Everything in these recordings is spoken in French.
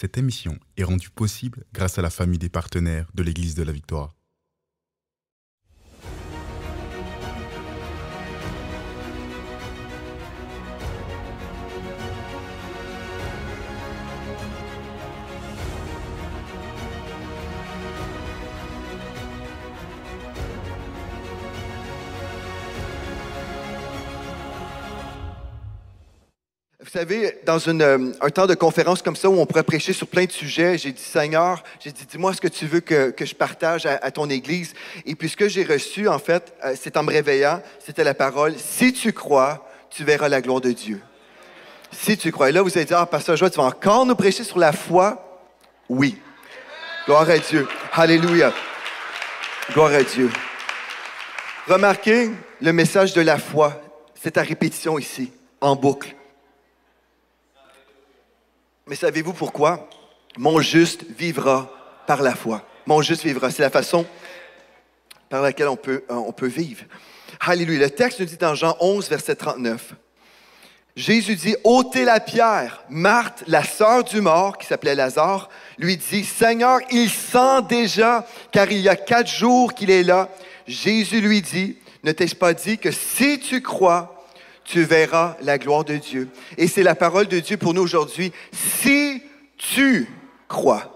Cette émission est rendue possible grâce à la famille des partenaires de l'Église de la Victoire. Vous savez, dans un temps de conférence comme ça où on pourrait prêcher sur plein de sujets, j'ai dit, Seigneur, dis-moi ce que tu veux que je partage à ton Église. Et puis ce que j'ai reçu, en fait, c'est en me réveillant, c'était la parole, si tu crois, tu verras la gloire de Dieu. Si tu crois. Et là, vous allez dire, Pasteur Joël, tu vas encore nous prêcher sur la foi? Oui. Gloire à Dieu. Alléluia. Gloire à Dieu. Remarquez le message de la foi. C'est à répétition ici, en boucle. Mais savez-vous pourquoi? Mon juste vivra par la foi. Mon juste vivra. C'est la façon par laquelle on peut vivre. Alléluia. Le texte nous dit dans Jean 11, verset 39. Jésus dit, ôtez la pierre. Marthe, la sœur du mort, qui s'appelait Lazare, lui dit, Seigneur, il sent déjà, car il y a 4 jours qu'il est là. Jésus lui dit, ne t'ai-je pas dit que si tu crois, tu verras la gloire de Dieu. Et c'est la parole de Dieu pour nous aujourd'hui. Si tu crois,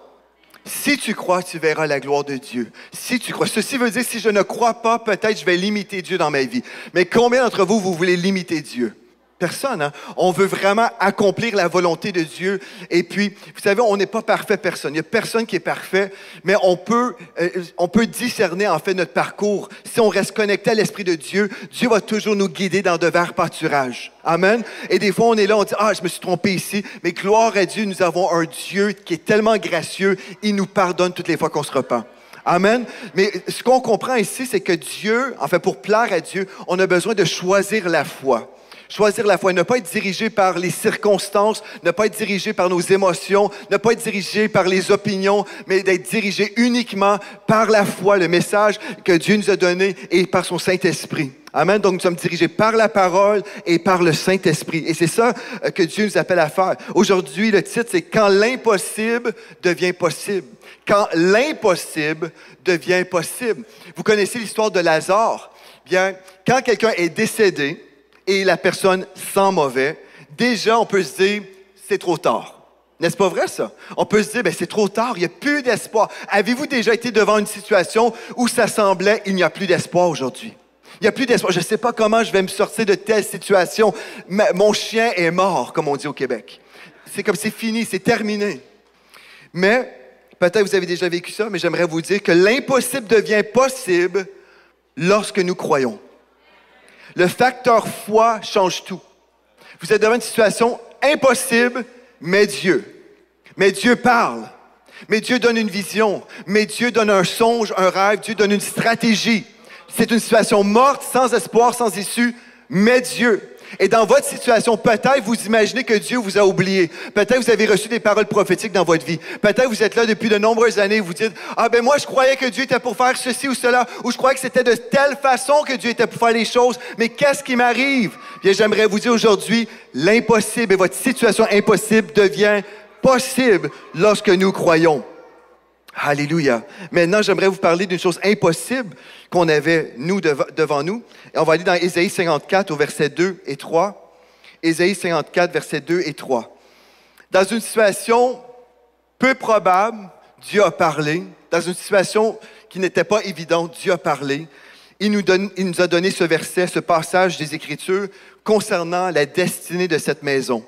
tu verras la gloire de Dieu. Si tu crois. Ceci veut dire, si je ne crois pas, peut-être je vais limiter Dieu dans ma vie. Mais combien d'entre vous voulez limiter Dieu? Personne, hein? On veut vraiment accomplir la volonté de Dieu. Et puis, vous savez, on n'est pas parfait, personne. Il n'y a personne qui est parfait, mais on peut discerner, en fait, notre parcours. Si on reste connecté à l'Esprit de Dieu, Dieu va toujours nous guider dans de verts pâturages. Amen. Et des fois, on est là, on dit, je me suis trompé ici. Mais gloire à Dieu, nous avons un Dieu qui est tellement gracieux, il nous pardonne toutes les fois qu'on se repent. Amen. Mais ce qu'on comprend ici, c'est que Dieu, en fait, pour plaire à Dieu, on a besoin de choisir la foi. Choisir la foi, ne pas être dirigé par les circonstances, ne pas être dirigé par nos émotions, ne pas être dirigé par les opinions, mais d'être dirigé uniquement par la foi, le message que Dieu nous a donné et par son Saint-Esprit. Amen. Donc, nous sommes dirigés par la parole et par le Saint-Esprit. Et c'est ça que Dieu nous appelle à faire. Aujourd'hui, le titre, c'est « Quand l'impossible devient possible ». Quand l'impossible devient possible. Vous connaissez l'histoire de Lazare. Bien, quand quelqu'un est décédé, et la personne sent mauvais, déjà, on peut se dire, c'est trop tard. N'est-ce pas vrai, ça? On peut se dire, c'est trop tard, il n'y a plus d'espoir. Avez-vous déjà été devant une situation où ça semblait, il n'y a plus d'espoir aujourd'hui? Il n'y a plus d'espoir. Je ne sais pas comment je vais me sortir de telle situation. Mon chien est mort, comme on dit au Québec. C'est comme c'est fini, c'est terminé. Mais, peut-être vous avez déjà vécu ça, mais j'aimerais vous dire que l'impossible devient possible lorsque nous croyons. Le facteur foi change tout. Vous êtes devant une situation impossible, mais Dieu parle. Mais Dieu donne une vision. Mais Dieu donne un songe, un rêve. Dieu donne une stratégie. C'est une situation morte, sans espoir, sans issue, mais Dieu. Et dans votre situation, peut-être vous imaginez que Dieu vous a oublié. Peut-être vous avez reçu des paroles prophétiques dans votre vie. Peut-être vous êtes là depuis de nombreuses années et vous dites, moi je croyais que Dieu était pour faire ceci ou cela, ou je croyais que c'était de telle façon que Dieu était pour faire les choses, mais qu'est-ce qui m'arrive? Bien, j'aimerais vous dire aujourd'hui, l'impossible et votre situation impossible devient possible lorsque nous croyons. Alléluia. Maintenant, j'aimerais vous parler d'une chose impossible qu'on avait, nous, devant nous. Et on va aller dans Ésaïe 54, au verset 2 et 3. Ésaïe 54, verset 2 et 3. Dans une situation peu probable, Dieu a parlé. Dans une situation qui n'était pas évidente, Dieu a parlé. Il nous a donné ce verset, ce passage des Écritures concernant la destinée de cette maison.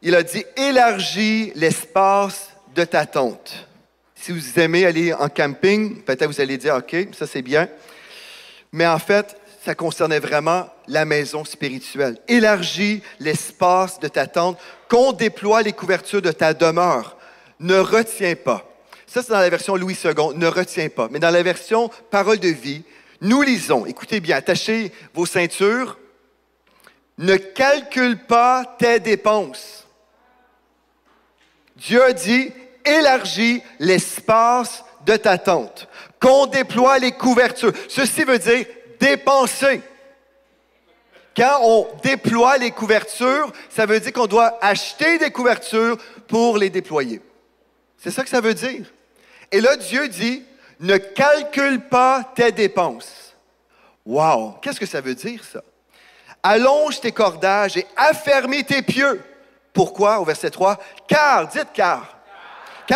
Il a dit, « Élargis l'espace de ta tente. » Si vous aimez aller en camping, peut-être vous allez dire, OK, ça c'est bien. Mais en fait, ça concernait vraiment la maison spirituelle. Élargis l'espace de ta tente, qu'on déploie les couvertures de ta demeure. Ne retiens pas. Ça, c'est dans la version Louis II, ne retiens pas. Mais dans la version Parole de vie, nous lisons, écoutez bien, attachez vos ceintures. Ne calcule pas tes dépenses. Dieu a dit, élargis l'espace de ta tente, qu'on déploie les couvertures. Ceci veut dire dépenser. Quand on déploie les couvertures, ça veut dire qu'on doit acheter des couvertures pour les déployer. C'est ça que ça veut dire. Et là, Dieu dit, ne calcule pas tes dépenses. Wow! Qu'est-ce que ça veut dire, ça? Allonge tes cordages et affermis tes pieux. Pourquoi? Au verset 3, car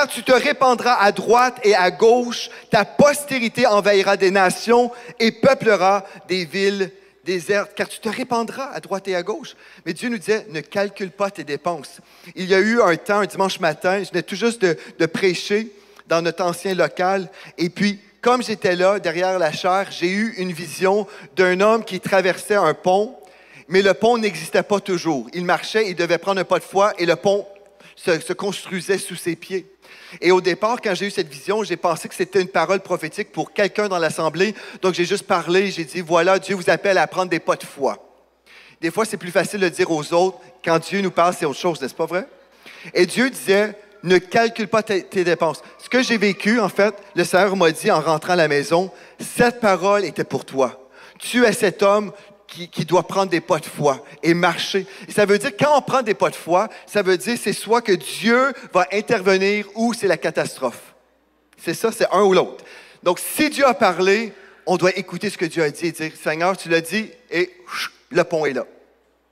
tu te répandras à droite et à gauche, ta postérité envahira des nations et peuplera des villes désertes, car tu te répandras à droite et à gauche. Mais Dieu nous disait, ne calcule pas tes dépenses. Il y a eu un temps, un dimanche matin, je venais tout juste de prêcher dans notre ancien local, et puis, comme j'étais là, derrière la chaire, j'ai eu une vision d'un homme qui traversait un pont, mais le pont n'existait pas toujours. Il marchait, il devait prendre un pas de foi, et le pont se construisait sous ses pieds. Et au départ, quand j'ai eu cette vision, j'ai pensé que c'était une parole prophétique pour quelqu'un dans l'assemblée. Donc, j'ai juste parlé, j'ai dit, voilà, Dieu vous appelle à prendre des pas de foi. Des fois, c'est plus facile de le dire aux autres. Quand Dieu nous parle, c'est autre chose, n'est-ce pas vrai? Et Dieu disait, ne calcule pas tes dépenses. Ce que j'ai vécu, en fait, le Seigneur m'a dit en rentrant à la maison, cette parole était pour toi. Tu es cet homme qui doit prendre des pas de foi et marcher. Et ça veut dire, quand on prend des pas de foi, ça veut dire c'est soit que Dieu va intervenir ou c'est la catastrophe. C'est ça, c'est un ou l'autre. Donc, si Dieu a parlé, on doit écouter ce que Dieu a dit et dire, Seigneur, tu l'as dit et le pont est là.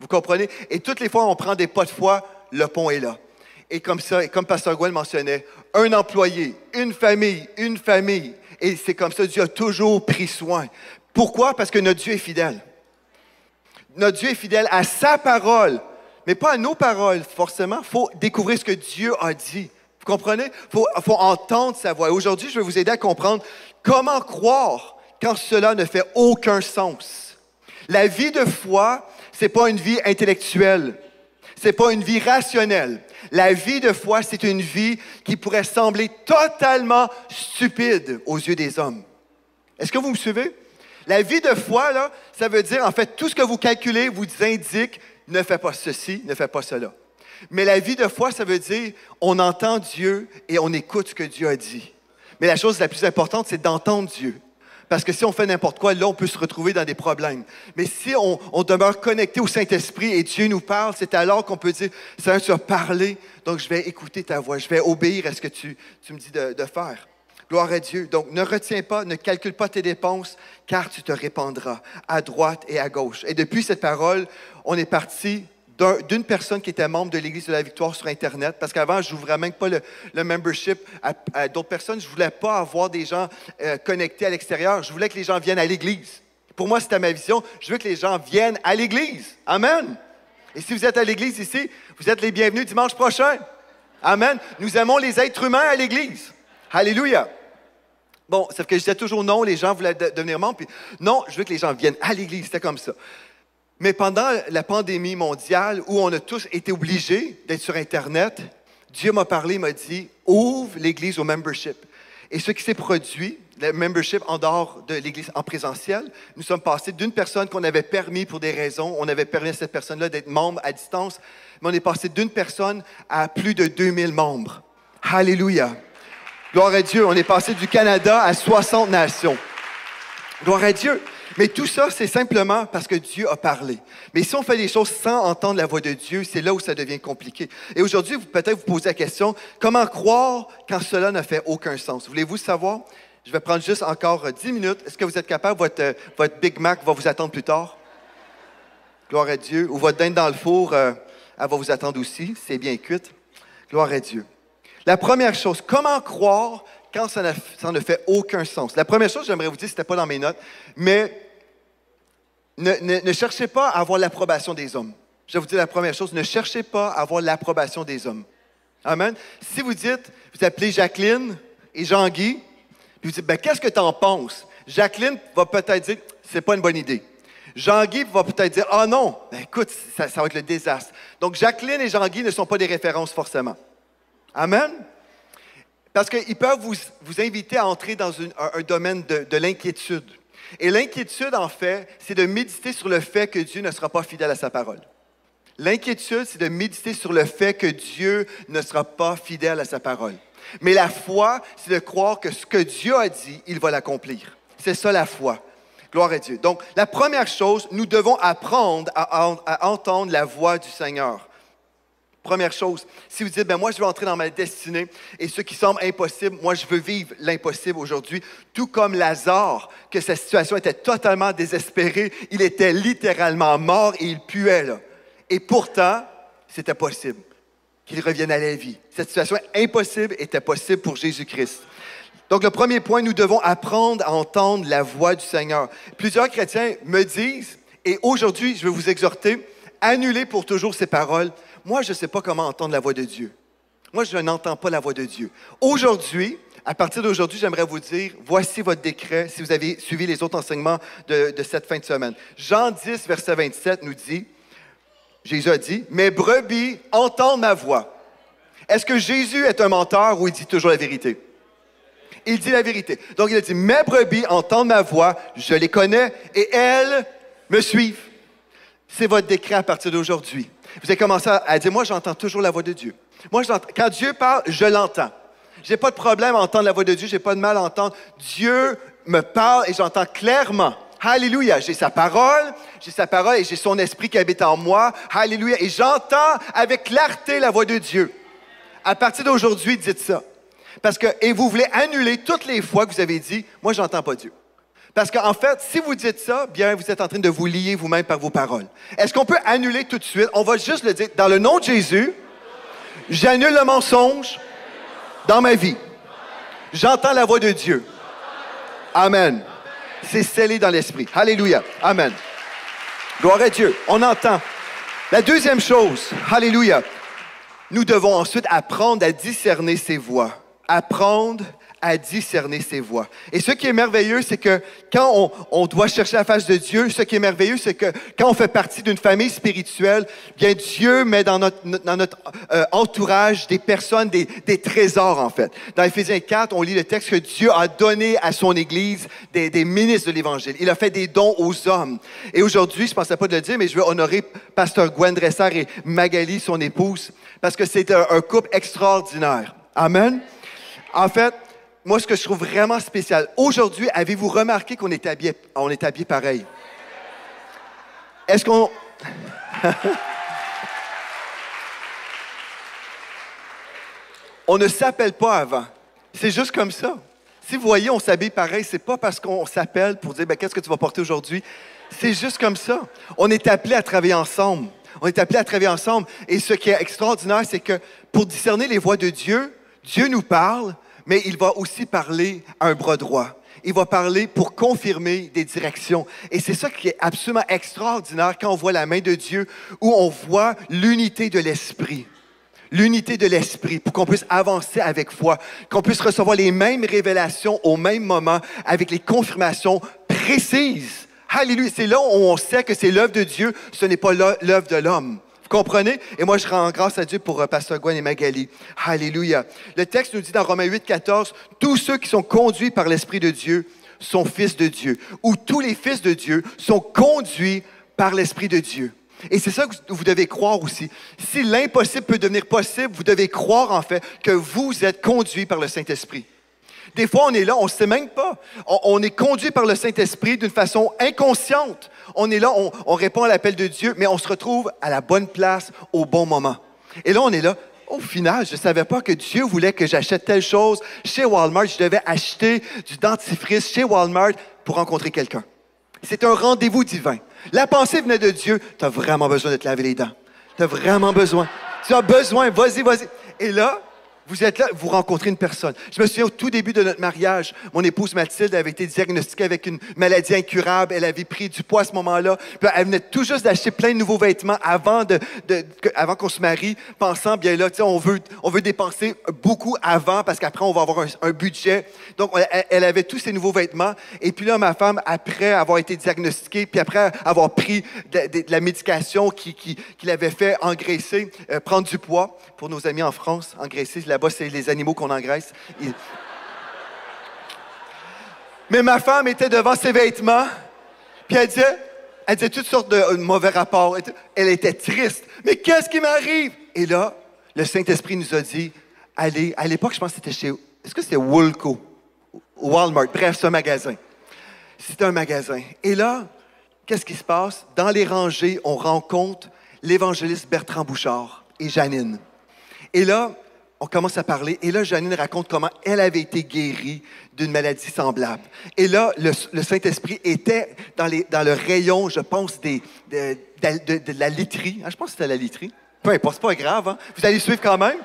Vous comprenez? Et toutes les fois, on prend des pas de foi, le pont est là. Et comme ça, et comme Pasteur Gouel mentionnait, un employé, une famille. Et c'est comme ça, Dieu a toujours pris soin. Pourquoi? Parce que notre Dieu est fidèle. Notre Dieu est fidèle à sa parole, mais pas à nos paroles, forcément. Il faut découvrir ce que Dieu a dit. Vous comprenez? Il faut entendre sa voix. Aujourd'hui, je vais vous aider à comprendre comment croire quand cela ne fait aucun sens. La vie de foi, ce n'est pas une vie intellectuelle. Ce n'est pas une vie rationnelle. La vie de foi, c'est une vie qui pourrait sembler totalement stupide aux yeux des hommes. Est-ce que vous me suivez? La vie de foi, là, ça veut dire, en fait, tout ce que vous calculez vous indique, ne fais pas ceci, ne fais pas cela. Mais la vie de foi, ça veut dire, on entend Dieu et on écoute ce que Dieu a dit. Mais la chose la plus importante, c'est d'entendre Dieu. Parce que si on fait n'importe quoi, là, on peut se retrouver dans des problèmes. Mais si on demeure connecté au Saint-Esprit et Dieu nous parle, c'est alors qu'on peut dire, Seigneur, tu as parlé, donc je vais écouter ta voix, je vais obéir à ce que tu me dis de faire. Gloire à Dieu. Donc, ne retiens pas, ne calcule pas tes dépenses, car tu te répandras à droite et à gauche. Et depuis cette parole, on est parti d'une personne qui était membre de l'Église de la Victoire sur Internet, parce qu'avant, je n'ouvrais même pas le membership à d'autres personnes. Je ne voulais pas avoir des gens connectés à l'extérieur. Je voulais que les gens viennent à l'Église. Pour moi, c'était ma vision. Je veux que les gens viennent à l'Église. Amen. Et si vous êtes à l'Église ici, vous êtes les bienvenus dimanche prochain. Amen. Nous aimons les êtres humains à l'Église. Alléluia. Bon, sauf que je disais toujours non, les gens voulaient devenir membres. Puis non, je veux que les gens viennent à l'Église, c'était comme ça. Mais pendant la pandémie mondiale, où on a tous été obligés d'être sur Internet, Dieu m'a parlé, m'a dit, ouvre l'Église au membership. Et ce qui s'est produit, le membership en dehors de l'Église en présentiel, nous sommes passés d'une personne qu'on avait permis pour des raisons, on avait permis à cette personne-là d'être membre à distance, mais on est passé d'une personne à plus de 2000 membres. Alléluia. Gloire à Dieu, on est passé du Canada à 60 nations. Gloire à Dieu. Mais tout ça, c'est simplement parce que Dieu a parlé. Mais si on fait les choses sans entendre la voix de Dieu, c'est là où ça devient compliqué. Et aujourd'hui, peut-être vous posez la question, comment croire quand cela ne fait aucun sens? Voulez-vous savoir? Je vais prendre juste encore 10 minutes. Est-ce que vous êtes capable? Votre Big Mac va vous attendre plus tard. Gloire à Dieu. Ou votre dinde dans le four, elle va vous attendre aussi. C'est bien cuite. Gloire à Dieu. La première chose, comment croire quand ça ne fait aucun sens? La première chose, j'aimerais vous dire, ce n'était pas dans mes notes, mais ne cherchez pas à avoir l'approbation des hommes. Je vais vous dire la première chose, ne cherchez pas à avoir l'approbation des hommes. Amen. Si vous dites, vous appelez Jacqueline et Jean-Guy, puis vous dites, ben, qu'est-ce que tu en penses? Jacqueline va peut-être dire, c'est pas une bonne idée. Jean-Guy va peut-être dire, ah non, ben, écoute, ça va être le désastre. Donc, Jacqueline et Jean-Guy ne sont pas des références forcément. Amen. Parce qu'ils peuvent vous inviter à entrer dans un domaine de l'inquiétude. Et l'inquiétude, en fait, c'est de méditer sur le fait que Dieu ne sera pas fidèle à sa parole. L'inquiétude, c'est de méditer sur le fait que Dieu ne sera pas fidèle à sa parole. Mais la foi, c'est de croire que ce que Dieu a dit, il va l'accomplir. C'est ça la foi. Gloire à Dieu. Donc, la première chose, nous devons apprendre à entendre la voix du Seigneur. Première chose, si vous dites, moi je veux entrer dans ma destinée et ce qui semble impossible, moi je veux vivre l'impossible aujourd'hui, tout comme Lazare, que sa situation était totalement désespérée, il était littéralement mort et il puait là. Et pourtant, c'était possible qu'il revienne à la vie. Cette situation impossible était possible pour Jésus-Christ. Donc le premier point, nous devons apprendre à entendre la voix du Seigneur. Plusieurs chrétiens me disent, et aujourd'hui je vais vous exhorter, annulez pour toujours ces paroles. Moi, je ne sais pas comment entendre la voix de Dieu. Moi, je n'entends pas la voix de Dieu. Aujourd'hui, à partir d'aujourd'hui, j'aimerais vous dire, voici votre décret, si vous avez suivi les autres enseignements de cette fin de semaine. Jean 10, verset 27 nous dit, Jésus a dit, « Mes brebis entendent ma voix. » Est-ce que Jésus est un menteur ou il dit toujours la vérité? Il dit la vérité. Donc, il a dit, « Mes brebis entendent ma voix, je les connais et elles me suivent. » C'est votre décret à partir d'aujourd'hui. Vous avez commencé à dire, moi, j'entends toujours la voix de Dieu. Moi, quand Dieu parle, je l'entends. Je n'ai pas de problème à entendre la voix de Dieu, je n'ai pas de mal à entendre. Dieu me parle et j'entends clairement. Alléluia, j'ai sa parole et j'ai son esprit qui habite en moi. Alléluia, et j'entends avec clarté la voix de Dieu. À partir d'aujourd'hui, dites ça. Et vous voulez annuler toutes les fois que vous avez dit, moi, je n'entends pas Dieu. Parce qu'en fait, si vous dites ça, bien, vous êtes en train de vous lier vous-même par vos paroles. Est-ce qu'on peut annuler tout de suite? On va juste le dire. Dans le nom de Jésus, j'annule le mensonge dans ma vie. J'entends la voix de Dieu. Amen. C'est scellé dans l'esprit. Alléluia. Amen. Gloire à Dieu. On entend. La deuxième chose, alléluia, nous devons ensuite apprendre à discerner ses voix. Apprendre à discerner ses voix. Et ce qui est merveilleux, c'est que quand on doit chercher la face de Dieu, ce qui est merveilleux, c'est que quand on fait partie d'une famille spirituelle, bien Dieu met dans notre entourage des personnes, des trésors en fait. Dans Éphésiens 4, on lit le texte que Dieu a donné à son Église des ministres de l'Évangile. Il a fait des dons aux hommes. Et aujourd'hui, je ne pensais pas de le dire, mais je veux honorer Pasteur Gwen Dresser et Magali, son épouse, parce que c'est un couple extraordinaire. Amen. En fait, moi, ce que je trouve vraiment spécial, aujourd'hui, avez-vous remarqué qu'on est habillés pareil? Est-ce qu'on... On ne s'appelle pas avant. C'est juste comme ça. Si vous voyez, on s'habille pareil, c'est pas parce qu'on s'appelle pour dire, qu'est-ce que tu vas porter aujourd'hui? C'est juste comme ça. On est appelés à travailler ensemble. On est appelés à travailler ensemble. Et ce qui est extraordinaire, c'est que pour discerner les voix de Dieu, Dieu nous parle, mais il va aussi parler à un bras droit. Il va parler pour confirmer des directions. Et c'est ça qui est absolument extraordinaire quand on voit la main de Dieu, où on voit l'unité de l'Esprit. L'unité de l'Esprit, pour qu'on puisse avancer avec foi, qu'on puisse recevoir les mêmes révélations au même moment, avec les confirmations précises. Alléluia! C'est là où on sait que c'est l'œuvre de Dieu, ce n'est pas l'œuvre de l'homme. Vous comprenez? Et moi, je rends grâce à Dieu pour Pasteur Gwen et Magali. Alléluia. Le texte nous dit dans Romains 8, 14, « Tous ceux qui sont conduits par l'Esprit de Dieu sont fils de Dieu. » Ou tous les fils de Dieu sont conduits par l'Esprit de Dieu. Et c'est ça que vous devez croire aussi. Si l'impossible peut devenir possible, vous devez croire en fait que vous êtes conduits par le Saint-Esprit. Des fois, on est là, on ne sait même pas. On est conduit par le Saint-Esprit d'une façon inconsciente. On est là, on répond à l'appel de Dieu, mais on se retrouve à la bonne place au bon moment. Et là, on est là. Au final, je ne savais pas que Dieu voulait que j'achète telle chose. Chez Walmart, je devais acheter du dentifrice chez Walmart pour rencontrer quelqu'un. C'est un rendez-vous divin. La pensée venait de Dieu. Tu as vraiment besoin de te laver les dents. Tu as vraiment besoin. Tu as besoin. Vas-y. Et là, vous êtes là, vous rencontrez une personne. Je me souviens au tout début de notre mariage, mon épouse Mathilde avait été diagnostiquée avec une maladie incurable. Elle avait pris du poids à ce moment-là. Puis elle venait tout juste d'acheter plein de nouveaux vêtements avant qu'on se marie, pensant, bien là, on veut dépenser beaucoup avant parce qu'après, on va avoir un budget. Donc, elle avait tous ces nouveaux vêtements. Et puis là, ma femme, après avoir été diagnostiquée, puis après avoir pris de la médication qui l'avait fait engraisser, prendre du poids, pour nos amis en France, engraisser, là-bas, c'est les animaux qu'on engraisse. Mais ma femme était devant ses vêtements, puis elle disait toutes sortes de mauvais rapports. Elle était triste. Mais qu'est-ce qui m'arrive? Et là, le Saint-Esprit nous a dit, allez, à l'époque, je pense que c'était est-ce que c'était Woolco? Walmart, bref, ce magasin. c'est un magasin. Et là, qu'est-ce qui se passe? Dans les rangées, on rencontre l'évangéliste Bertrand Bouchard et Janine. Et là, on commence à parler. Et là, Janine raconte comment elle avait été guérie d'une maladie semblable. Et là, le Saint-Esprit était dans le rayon, je pense, de la literie. Je pense que c'était la literie. Peu importe, c'est pas grave. Hein? Vous allez suivre quand même.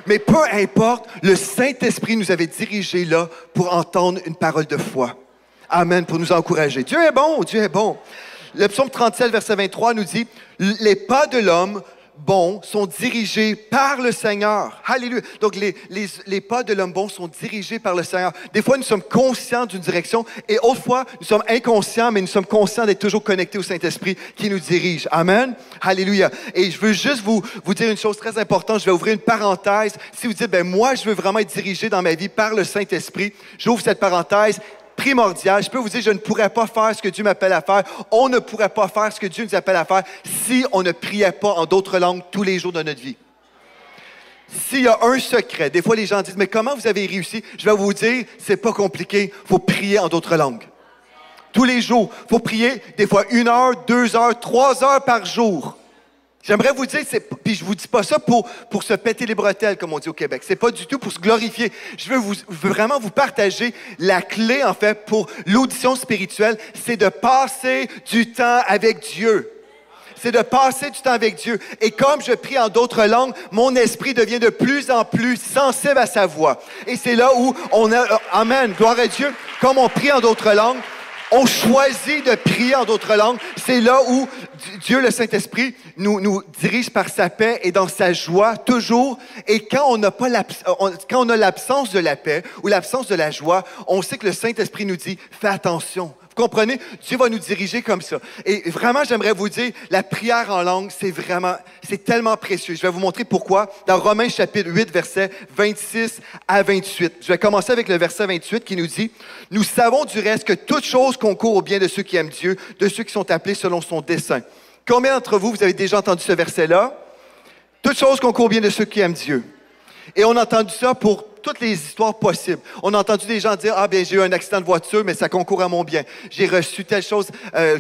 Mais peu importe, le Saint-Esprit nous avait dirigés là pour entendre une parole de foi. Amen, pour nous encourager. Dieu est bon, Dieu est bon. Le psaume 37, verset 23 nous dit « Les pas de l'homme bon sont dirigés par le Seigneur. » Alléluia. Donc, les pas de l'homme bon sont dirigés par le Seigneur. Des fois, nous sommes conscients d'une direction et autrefois, nous sommes inconscients, mais nous sommes conscients d'être toujours connectés au Saint-Esprit qui nous dirige. Amen. Alléluia. Et je veux juste vous dire une chose très importante. Je vais ouvrir une parenthèse. Si vous dites, ben moi, je veux vraiment être dirigé dans ma vie par le Saint-Esprit, j'ouvre cette parenthèse primordial. Je peux vous dire, je ne pourrais pas faire ce que Dieu m'appelle à faire. On ne pourrait pas faire ce que Dieu nous appelle à faire si on ne priait pas en d'autres langues tous les jours de notre vie. S'il y a un secret, des fois les gens disent, mais comment vous avez réussi? Je vais vous dire, c'est pas compliqué. Il faut prier en d'autres langues. Tous les jours. Il faut prier des fois 1 heure, 2 heures, 3 heures par jour. J'aimerais vous dire, puis je ne vous dis pas ça pour se péter les bretelles, comme on dit au Québec. C'est pas du tout pour se glorifier. Je veux vraiment vous partager la clé, en fait, pour l'audition spirituelle, c'est de passer du temps avec Dieu. C'est de passer du temps avec Dieu. Et comme je prie en d'autres langues, mon esprit devient de plus en plus sensible à sa voix. Et c'est là où amen, gloire à Dieu, comme on prie en d'autres langues, on choisit de prier en d'autres langues. C'est là où Dieu, le Saint-Esprit, nous dirige par sa paix et dans sa joie, toujours. Et quand on a l'absence de la paix ou l'absence de la joie, on sait que le Saint-Esprit nous dit, fais attention. Vous comprenez? Dieu va nous diriger comme ça. Et vraiment, j'aimerais vous dire, la prière en langue, c'est tellement précieux. Je vais vous montrer pourquoi. Dans Romains chapitre 8, versets 26 à 28. Je vais commencer avec le verset 28 qui nous dit, « Nous savons du reste que toute chose concourt au bien de ceux qui aiment Dieu, de ceux qui sont appelés selon son dessein. » Combien d'entre vous avez déjà entendu ce verset-là? « Toute chose concourt au bien de ceux qui aiment Dieu. » Et on a entendu ça pour toutes les histoires possibles. On a entendu des gens dire, « Ah bien, j'ai eu un accident de voiture, mais ça concourt à mon bien. J'ai reçu telle chose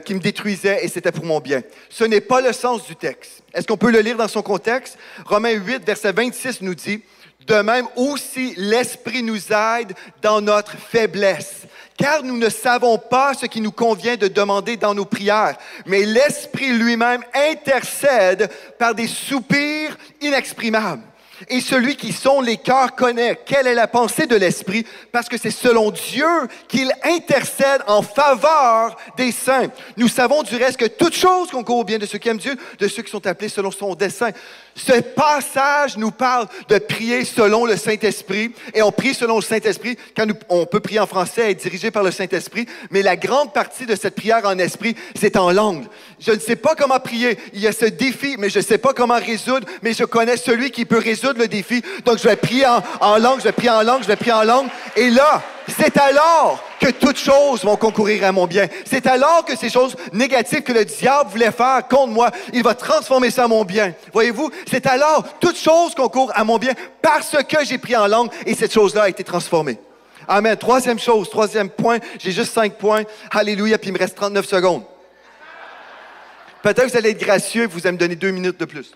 qui me détruisait et c'était pour mon bien. » Ce n'est pas le sens du texte. Est-ce qu'on peut le lire dans son contexte? Romains 8, verset 26 nous dit, « De même aussi, l'Esprit nous aide dans notre faiblesse. Car nous ne savons pas ce qui nous convient de demander dans nos prières, mais l'Esprit lui-même intercède par des soupirs inexprimables. » Et celui qui sonde les cœurs connaît quelle est la pensée de l'Esprit, parce que c'est selon Dieu qu'il intercède en faveur des saints. Nous savons du reste que toute chose concourt au bien de ceux qui aiment Dieu, de ceux qui sont appelés selon son dessein. Ce passage nous parle de prier selon le Saint-Esprit, et on prie selon le Saint-Esprit quand on peut prier en français et être dirigé par le Saint-Esprit, mais la grande partie de cette prière en esprit, c'est en langue. Je ne sais pas comment prier, il y a ce défi, mais je ne sais pas comment résoudre, mais je connais celui qui peut résoudre le défi, donc je vais prier en langue, je vais prier en langue, je vais prier en langue, et là, c'est alors que toutes choses vont concourir à mon bien. C'est alors que ces choses négatives que le diable voulait faire contre moi, il va transformer ça en mon bien. Voyez-vous, c'est alors toutes choses concourent à mon bien parce que j'ai prié en langue et cette chose-là a été transformée. Amen. Troisième point, j'ai juste 5 points. Alléluia, puis il me reste 39 secondes. Peut-être que vous allez être gracieux et vous allez me donner 2 minutes de plus.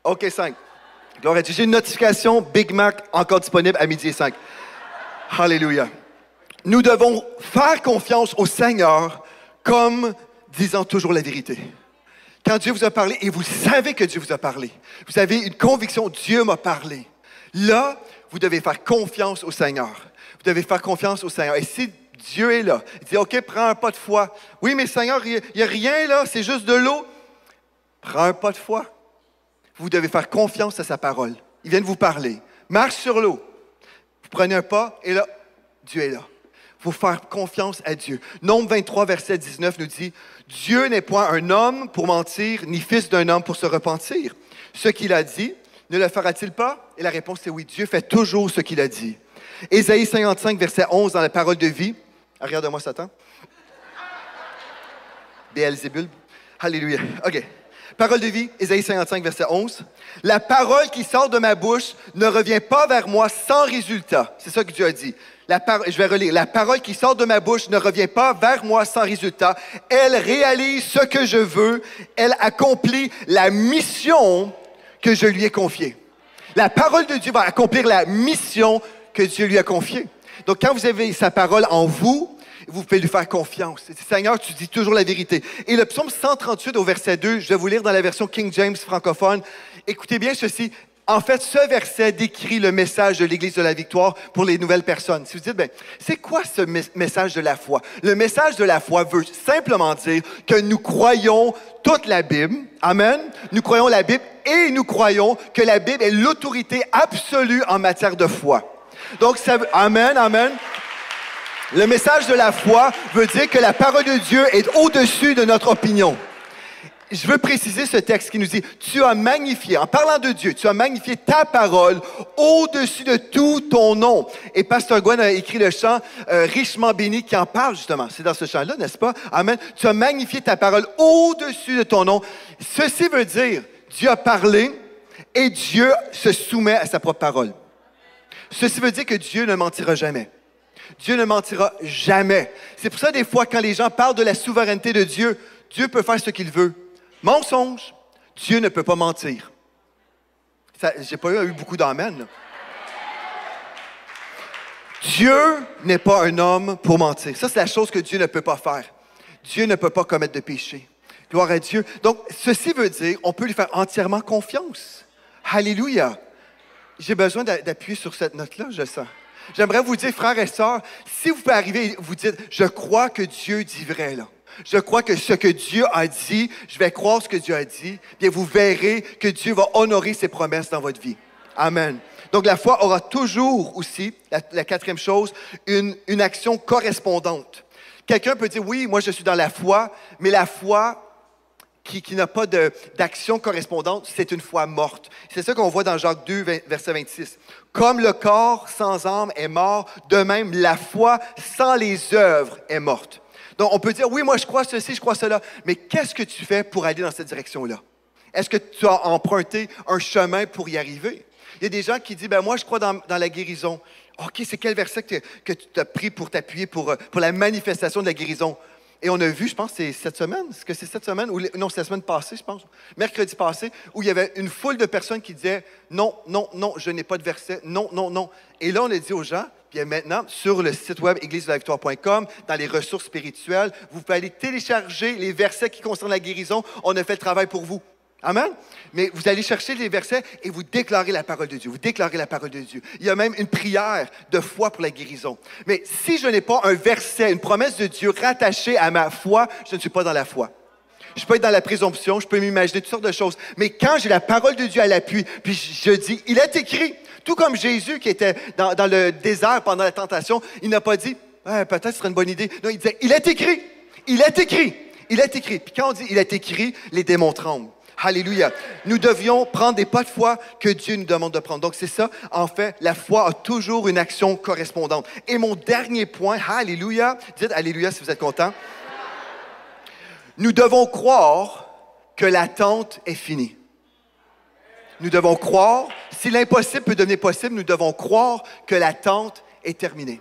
OK, 5. Gloire à Dieu. J'ai une notification Big Mac encore disponible à 12h05. Alléluia. Nous devons faire confiance au Seigneur comme disant toujours la vérité. Quand Dieu vous a parlé, et vous savez que Dieu vous a parlé, vous avez une conviction, Dieu m'a parlé. Là, vous devez faire confiance au Seigneur. Vous devez faire confiance au Seigneur. Et si Dieu est là, il dit, OK, prends un pas de foi. Oui, mais Seigneur, il n'y a rien là, c'est juste de l'eau. Prends un pas de foi. Vous devez faire confiance à sa parole. Il vient de vous parler. Marche sur l'eau. Vous prenez un pas et là, Dieu est là. Il faut faire confiance à Dieu. Nombre 23, verset 19 nous dit, « Dieu n'est point un homme pour mentir, ni fils d'un homme pour se repentir. Ce qu'il a dit, ne le fera-t-il pas? » Et la réponse est oui. Dieu fait toujours ce qu'il a dit. Ésaïe 55, verset 11, dans la parole de vie. Ah, regarde-moi Satan. Béelzébul. Alléluia. OK. Parole de vie, Ésaïe 55, verset 11. La parole qui sort de ma bouche ne revient pas vers moi sans résultat. C'est ça que Dieu a dit. Je vais relire. La parole qui sort de ma bouche ne revient pas vers moi sans résultat. Elle réalise ce que je veux. Elle accomplit la mission que je lui ai confiée. La parole de Dieu va accomplir la mission que Dieu lui a confiée. Donc, quand vous avez sa parole en vous, vous pouvez lui faire confiance. Seigneur, tu dis toujours la vérité. Et le psaume 138 au verset 2, je vais vous lire dans la version King James francophone. Écoutez bien ceci. En fait, ce verset décrit le message de l'Église de la Victoire pour les nouvelles personnes. Si vous dites, c'est quoi ce message de la foi? Le message de la foi veut simplement dire que nous croyons toute la Bible. Amen. Nous croyons la Bible et nous croyons que la Bible est l'autorité absolue en matière de foi. Donc, amen, amen. Le message de la foi veut dire que la parole de Dieu est au-dessus de notre opinion. Je veux préciser ce texte qui nous dit, tu as magnifié, en parlant de Dieu, tu as magnifié ta parole au-dessus de tout ton nom. Et Pasteur Gwen a écrit le chant Richement béni qui en parle justement. C'est dans ce chant-là, n'est-ce pas? Amen. Tu as magnifié ta parole au-dessus de ton nom. Ceci veut dire, Dieu a parlé et Dieu se soumet à sa propre parole. Ceci veut dire que Dieu ne mentira jamais. Dieu ne mentira jamais. C'est pour ça, des fois, quand les gens parlent de la souveraineté de Dieu, Dieu peut faire ce qu'il veut. Mensonge, Dieu ne peut pas mentir. J'ai pas eu beaucoup d'amen. Dieu n'est pas un homme pour mentir. Ça, c'est la chose que Dieu ne peut pas faire. Dieu ne peut pas commettre de péché. Gloire à Dieu. Donc, ceci veut dire, on peut lui faire entièrement confiance. Alléluia. J'ai besoin d'appuyer sur cette note-là, je sens. J'aimerais vous dire, frères et sœurs, si vous pouvez arriver et vous dites, je crois que Dieu dit vrai, là. Je crois que ce que Dieu a dit, je vais croire ce que Dieu a dit, bien vous verrez que Dieu va honorer ses promesses dans votre vie. Amen. Donc la foi aura toujours aussi, la quatrième chose, une action correspondante. Quelqu'un peut dire, oui, moi je suis dans la foi, mais la foi qui n'a pas d'action correspondante, c'est une foi morte. C'est ça qu'on voit dans Jacques 2, verset 26. Comme le corps sans âme est mort, de même la foi sans les œuvres est morte. Donc, on peut dire, oui, moi, je crois ceci, je crois cela, mais qu'est-ce que tu fais pour aller dans cette direction-là? Est-ce que tu as emprunté un chemin pour y arriver? Il y a des gens qui disent, moi, je crois dans la guérison. OK, c'est quel verset que tu as pris pour t'appuyer pour la manifestation de la guérison? Et on a vu, je pense, c'est cette semaine. Est-ce que c'est cette semaine? Non, c'est la semaine passée, je pense. Mercredi passé, où il y avait une foule de personnes qui disaient, non, non, non, je n'ai pas de verset. Non, non, non. Et là, on a dit aux gens, puis maintenant, sur le site web églisedelavictoire.com, dans les ressources spirituelles, vous pouvez aller télécharger les versets qui concernent la guérison. On a fait le travail pour vous. Amen? Mais vous allez chercher les versets et vous déclarez la parole de Dieu. Vous déclarez la parole de Dieu. Il y a même une prière de foi pour la guérison. Mais si je n'ai pas un verset, une promesse de Dieu rattachée à ma foi, je ne suis pas dans la foi. Je peux être dans la présomption, je peux m'imaginer toutes sortes de choses. Mais quand j'ai la parole de Dieu à l'appui, puis je dis, il est écrit, tout comme Jésus qui était dans le désert pendant la tentation, il n'a pas dit, peut-être ce serait une bonne idée. Non, il disait, il est écrit, il est écrit, il est écrit. Puis quand on dit, il est écrit, les démons tremblent. Alléluia. Nous devions prendre des pas de foi que Dieu nous demande de prendre. Donc, c'est ça. En fait, la foi a toujours une action correspondante. Et mon dernier point, alléluia. Dites alléluia si vous êtes content. Nous devons croire que l'attente est finie. Nous devons croire, si l'impossible peut devenir possible, nous devons croire que l'attente est terminée.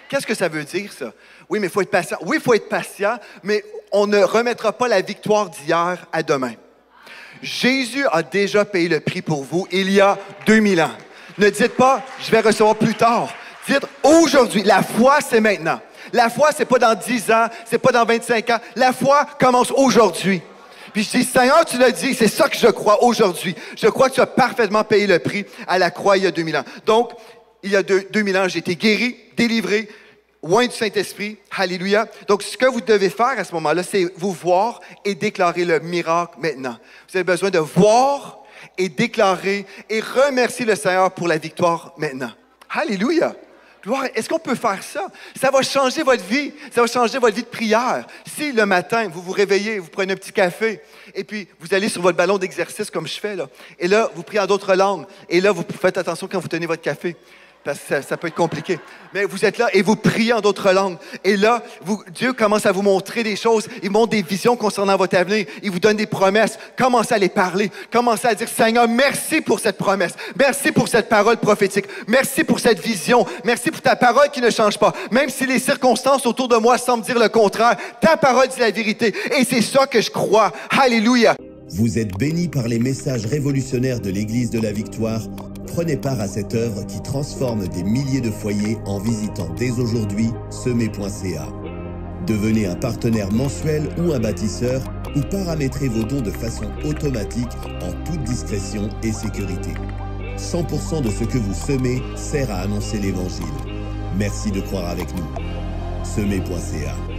Qu'est-ce que ça veut dire, ça? Oui, mais il faut être patient. Oui, il faut être patient, mais on ne remettra pas la victoire d'hier à demain. Jésus a déjà payé le prix pour vous il y a 2000 ans. Ne dites pas, je vais recevoir plus tard. Dites aujourd'hui. La foi, c'est maintenant. La foi, c'est pas dans 10 ans, c'est pas dans 25 ans. La foi commence aujourd'hui. Puis je dis, Seigneur, tu l'as dit, c'est ça que je crois aujourd'hui. Je crois que tu as parfaitement payé le prix à la croix il y a 2000 ans. Donc, il y a 2000 ans, j'ai été guéri, délivré, loin du Saint-Esprit. Alléluia. Donc, ce que vous devez faire à ce moment-là, c'est vous voir et déclarer le miracle maintenant. Vous avez besoin de voir et déclarer et remercier le Seigneur pour la victoire maintenant. Alléluia. Gloire. Est-ce qu'on peut faire ça? Ça va changer votre vie. Ça va changer votre vie de prière. Si le matin, vous vous réveillez, vous prenez un petit café, et puis vous allez sur votre ballon d'exercice comme je fais, là, et là, vous priez en d'autres langues, et là, vous faites attention quand vous tenez votre café. parce que ça peut être compliqué. Mais vous êtes là et vous priez en d'autres langues. Et là, Dieu commence à vous montrer des choses. Il montre des visions concernant votre avenir. Il vous donne des promesses. Commencez à les parler. Commencez à dire, Seigneur, merci pour cette promesse. Merci pour cette parole prophétique. Merci pour cette vision. Merci pour ta parole qui ne change pas. Même si les circonstances autour de moi semblent dire le contraire, ta parole dit la vérité. Et c'est ça que je crois. Alléluia. Vous êtes bénis par les messages révolutionnaires de l'Église de la Victoire. Prenez part à cette œuvre qui transforme des milliers de foyers en visitant dès aujourd'hui semer.ca. Devenez un partenaire mensuel ou un bâtisseur ou paramétrez vos dons de façon automatique en toute discrétion et sécurité. 100% de ce que vous semez sert à annoncer l'Évangile. Merci de croire avec nous. semer.ca